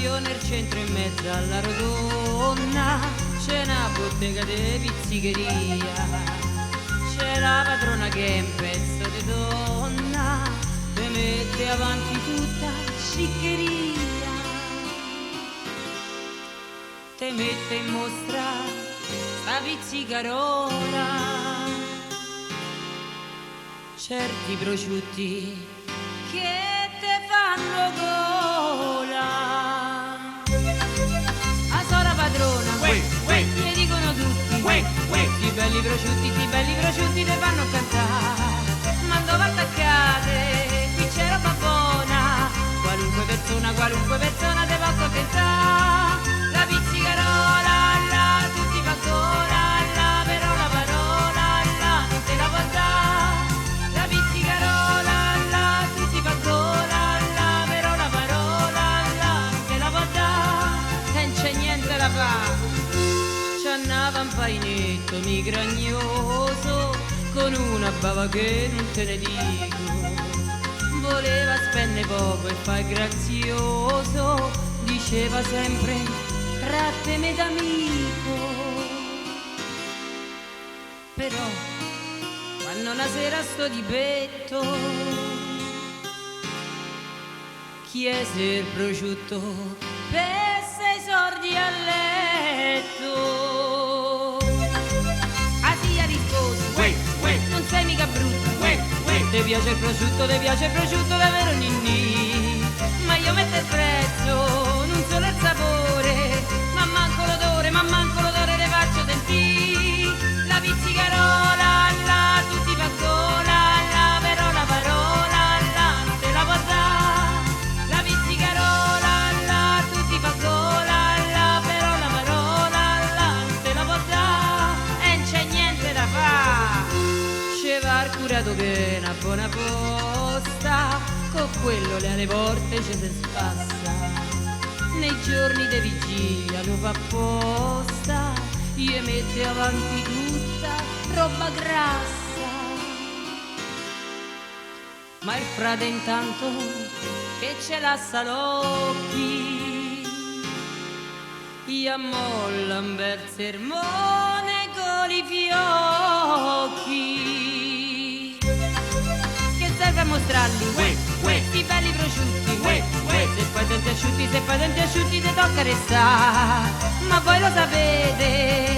Io nel centro in mezzo alla rotonda c'è una bottega di pizzicheria, c'è la padrona che è un pezzo di donna, te mette avanti tutta sciccheria, te mette in mostra sta pizzicarola, certi prosciutti che te fanno gola. A sola padrona, ne dicono tutti, sti belli prosciutti te fanno cantare. Ma dove attaccate, qui c'è roba buona, qualunque persona te posso pensare. La pizzicarola, là, tutti fa gola, là, però la parola, là, non te la può dare. La pizzicarola, là, tutti fa gola, là, però la parola, là, non te la può dare. E non c'è niente da fare. C'annava un painetto migragnoso con una bava che non te ne dico. Voleva spendere poco e fare grazioso, diceva sempre trattami d'amico. Però quando una sera sto di petto chiese il prosciutto per 6 sordi a letto. Asia rispose, non sei mica brutto, ti piace il prosciutto davvero ninnì, ma io metto il prezzo, non solo il sapore, ma manco l'odore le faccio sentire. La pizzicarola, là, tutti fa gola, là, però la parola, là, non te la può dare. La pizzicarola, là, tutti fa gola, là, però la parola, là, non te la può dare. E non c'è niente da fare. Ci va il curato che è una buona posta, con quello le alle porte ci si spassa. Nei giorni di vigilia lo fa apposta, gli mette avanti tutta roba grassa. Ma il frate intanto che ce l'ha salocchi, gli ammolla un bel sermone con i fiocchi. Che serve a mostrarli questi belli prosciutti, se poi denti asciutti te tocca restare. Ma voi lo sapete